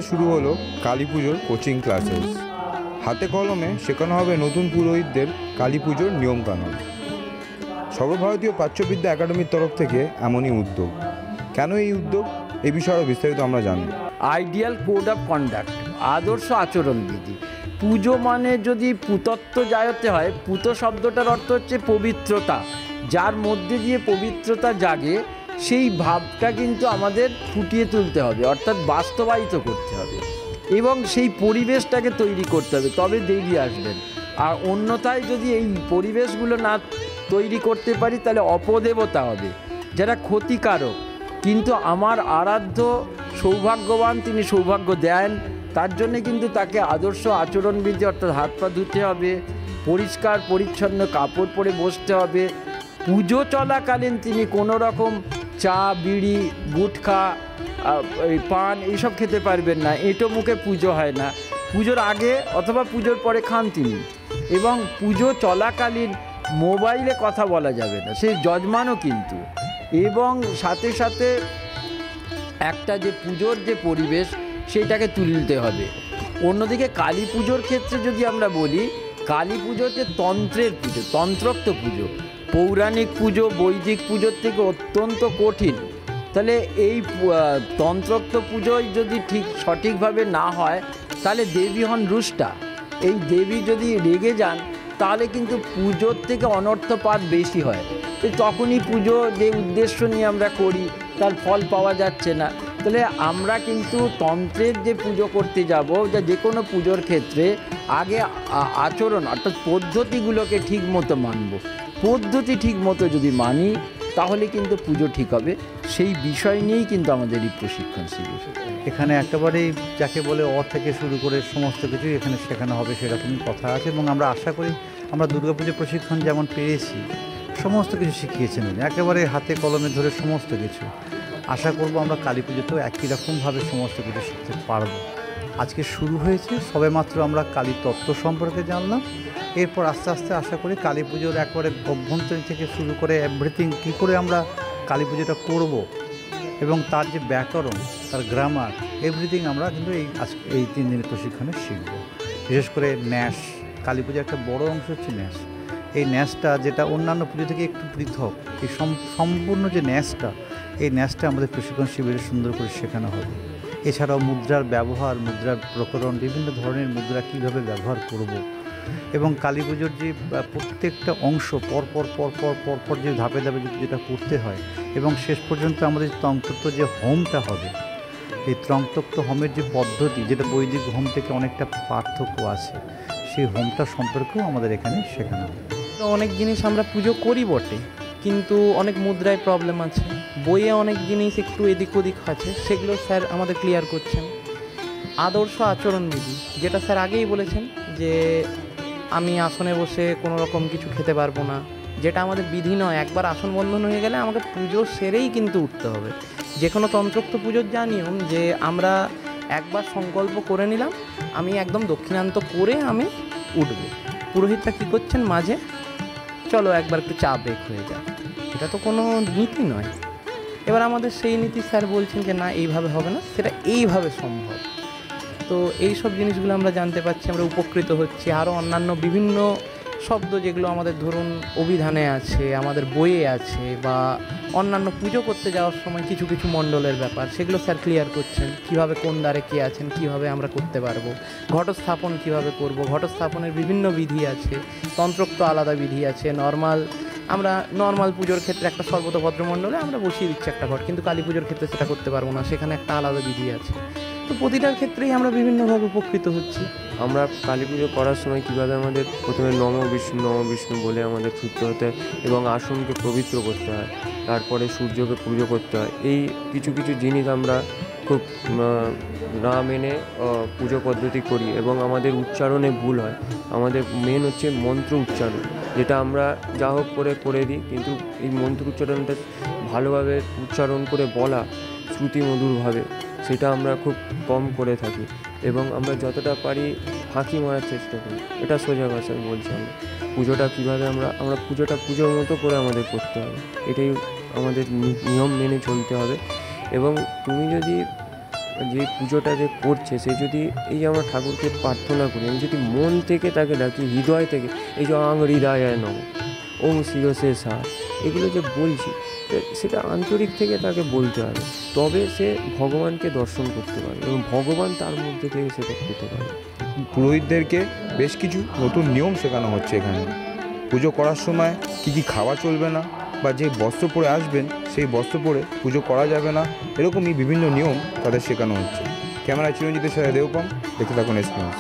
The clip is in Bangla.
শুরু হলো কালী পুজোর কোচিং ক্লাসেস। হাতে কলমে শেখানো হবে নতুন পুরোহিতদের কালী পুজোর নিয়মকানুন। সর্বভারতীয় প্রাচ্যবিদ্যা একাডেমির তরফ থেকে এমনই উদ্যোগ। কেন এই উদ্যোগ, এই বিষয়ে আরও বিস্তারিত আমরা জানি। আইডিয়াল কোড অফ কন্ডাক্ট, আদর্শ আচরণবিধি। পুজো মানে যদি পুতত্ব জায়তে হয়, পুত শব্দটার অর্থ হচ্ছে পবিত্রতা। যার মধ্যে দিয়ে পবিত্রতা জাগে সেই ভাবটা কিন্তু আমাদের ফুটিয়ে তুলতে হবে, অর্থাৎ বাস্তবায়িত করতে হবে এবং সেই পরিবেশটাকে তৈরি করতে হবে, তবে দেবী আসবেন। আর অন্যথায় যদি এই পরিবেশগুলো না তৈরি করতে পারি তাহলে অপদেবতা হবে, যারা ক্ষতিকারক। কিন্তু আমার আরাধ্য সৌভাগ্যবান, তিনি সৌভাগ্য দেন, তার জন্যে কিন্তু তাকে আদর্শ আচরণবিধি, অর্থাৎ হাত পা ধুতে হবে, পরিষ্কার পরিচ্ছন্ন কাপড় পরে বসতে হবে। পুজো চলাকালীন তিনি কোনো রকম চা, বিড়ি, গুটখা, পান এইসব খেতে পারবেন না। এঁটো মুখে পুজো হয় না। পুজোর আগে অথবা পুজোর পরে খান তিনি। এবং পুজো চলাকালীন মোবাইলে কথা বলা যাবে না, সেই যজমানও কিন্তু। এবং সাথে সাথে একটা যে পুজোর যে পরিবেশ সেইটাকে তুলতে হবে। অন্যদিকে কালী পুজোর ক্ষেত্রে যদি আমরা বলি, কালী পুজো হচ্ছে তন্ত্রের পুজো, তন্ত্রোক্ত পুজো। পৌরাণিক পুজো বৈদিক পুজোর থেকে অত্যন্ত কঠিন। তাহলে এই তন্ত্রোক্ত পুজোয় যদি ঠিক সঠিকভাবে না হয় তাহলে দেবী হন রুষ্টা। এই দেবী যদি রেগে যান তাহলে কিন্তু পুজোর থেকে অনর্থপাত বেশি হয়। তো তখনই পুজো যে উদ্দেশ্য নিয়ে আমরা করি তার ফল পাওয়া যাচ্ছে না। তাহলে আমরা কিন্তু তন্ত্রের যে পুজো করতে যাব, যে কোনো পুজোর ক্ষেত্রে আগে আচরণ অর্থাৎ পদ্ধতিগুলোকে ঠিক মতো মানব। পদ্ধতি ঠিক মতো যদি মানি তাহলে কিন্তু পুজো ঠিক হবে। সেই বিষয় নিয়েই কিন্তু আমাদের এই প্রশিক্ষণ শিবির। এখানে একেবারেই যাকে বলে থেকে শুরু করে সমস্ত কিছুই এখানে শেখানো হবে সেরকমই কথা আছে। এবং আমরা আশা করি আমরা দুর্গাপুজোর প্রশিক্ষণ যেমন পেয়েছি, সমস্ত কিছু শিখিয়েছেন একেবারে হাতে কলমে ধরে সমস্ত কিছু। আশা করব আমরা কালী পুজোতেও একই রকমভাবে সমস্ত কিছু শিখতে পারবো। আজকে শুরু হয়েছে, সবেমাত্র আমরা কালী তত্ত্ব সম্পর্কে জানলাম। এরপর আস্তে আস্তে আশা করি কালী পুজোর একবারে অভ্যন্তরীণ থেকে শুরু করে এভরিথিং কী করে আমরা কালী পুজোটা করবো এবং তার যে ব্যাকরণ, তার গ্রামার, এভরিথিং আমরা কিন্তু এই 3 দিনের প্রশিক্ষণে শিখব। বিশেষ করে ন্যাস, কালী পুজোর একটা বড় অংশ হচ্ছে ন্যাস। এই ন্যাসটা যেটা অন্যান্য পুজো থেকে একটু পৃথক, এই সম্পূর্ণ যে ন্যাসটা, এই ন্যাসটা আমাদের প্রশিক্ষণ শিবিরে সুন্দর করে শেখানো হবে। এছাড়াও মুদ্রার ব্যবহার, মুদ্রার প্রকরণ, বিভিন্ন ধরনের মুদ্রা কীভাবে ব্যবহার করব এবং কালী পুজোর যে প্রত্যেকটা অংশ পরপর যে ধাপে ধাপে যেটা করতে হয় এবং শেষ পর্যন্ত আমাদের তন্ত্রোক্ত যে হোমটা হবে, এই তন্ত্রোক্ত হোমের যে পদ্ধতি, যেটা বৈদিক হোম থেকে অনেকটা পার্থক্য আছে, সেই হোমটা সম্পর্কেও আমাদের এখানে শেখানো হবে। অনেক জিনিস আমরা পুজো করি বটে, কিন্তু অনেক মুদ্রায় প্রবলেম আছে, বইয়ে অনেক জিনিস একটু এদিক ওদিক আছে, সেগুলো স্যার আমাদের ক্লিয়ার করছেন। আদর্শ আচরণবিধি, যেটা স্যার আগেই বলেছেন যে আমি আসনে বসে কোনো রকম কিছু খেতে পারবো না, যেটা আমাদের বিধি নয়। একবার আসন বন্ধন হয়ে গেলে আমাকে পুজো সেরেই কিন্তু উঠতে হবে। যে কোনো তন্ত্রোক্ত পুজোর যা নিয়ম, যে আমরা একবার সংকল্প করে নিলাম আমি একদম দক্ষিণান্ত করে আমি উঠব, পুরোহিতটা কী করছেন মাঝে, চলো একবার একটু চা ব্রেক হয়ে যায়, এটা তো কোনো নীতি নয়। এবার আমাদের সেই নীতি স্যার বলছেন যে না, এইভাবে হবে না, সেটা এইভাবে সম্ভব। তো এই সব জিনিসগুলো আমরা জানতে পারছি, আমরা উপকৃত হচ্ছি। আরও অন্যান্য বিভিন্ন শব্দ যেগুলো আমাদের ধরুন অভিধানে আছে, আমাদের বইয়ে আছে, বা অন্যান্য পুজো করতে যাওয়ার সময় কিছু কিছু মণ্ডলের ব্যাপার, সেগুলো স্যার ক্লিয়ার করছেন। কিভাবে কোন দ্বারে কে আছেন, কিভাবে আমরা করতে পারবো, ঘটস্থাপন কিভাবে করব, ঘটস্থাপনের বিভিন্ন বিধি আছে, তন্ত্রোক্ত আলাদা বিধি আছে। আমরা নর্মাল পুজোর ক্ষেত্রে একটা সর্বতভদ্র মণ্ডলে আমরা বসিয়ে দিচ্ছি একটা ঘট, কিন্তু কালী পুজোর ক্ষেত্রে সেটা করতে পারবো না, সেখানে একটা আলাদা বিধি আছে। তো প্রতিটার ক্ষেত্রেই আমরা বিভিন্নভাবে উপকৃত হচ্ছি। আমরা কালী পুজো করার সময় কীভাবে আমাদের প্রথমে নম বিষ্ণু বলে আমাদের ছুটতে হতে হয় এবং আসনকে পবিত্র করতে হয়, তারপরে সূর্যকে পুজো করতে হয়। এই কিছু কিছু জিনিস আমরা খুব না মেনে পুজো পদ্ধতি করি এবং আমাদের উচ্চারণে ভুল হয়। আমাদের মেন হচ্ছে মন্ত্র উচ্চারণ, যেটা আমরা যা হোক করে দিই, কিন্তু এই মন্ত্র উচ্চারণটা ভালোভাবে উচ্চারণ করে বলা শ্রুতিমধুরভাবে, সেটা আমরা খুব কম করে থাকি এবং আমরা যতটা পারি ফাঁকি মারার চেষ্টা করি। এটা সোজা ভাষায় বলছি। আমরা পুজোটা কীভাবে আমরা পুজোটা পুজোর মতো করে আমাদের করতে হবে, এটাই আমাদের নিয়ম মেনে চলতে হবে। এবং তুমি যদি যে পুজোটা যে করছে সে যদি এই যে আমরা ঠাকুরকে প্রার্থনা করি, আমি যদি মন থেকে তাকে ডাকি, হৃদয় থেকে, এই যে আং হৃদয় নম, ওং শিরসে সার, এগুলো যে বলছি, তো সেটা আন্তরিক থেকে তাকে বলতে হবে, তবে সে ভগবানকে দর্শন করতে পারবে এবং ভগবান তার মধ্যে থেকে সেটা পেতে পারবে। পুরোহিতদেরকে বেশ কিছু নতুন নিয়ম শেখানো হচ্ছে এখানে। পুজো করার সময় কী কী খাওয়া চলবে না, বা যে বস্ত্র পরে আসবেন সেই বস্ত্র পরে পুজো করা যাবে না, এরকমই বিভিন্ন নিয়ম তাদের শেখানো হচ্ছে। ক্যামেরায় চিরঞ্জিতের সাথে দেবপম, দেখতে থাকুন এক্সপিরিয়েন্স।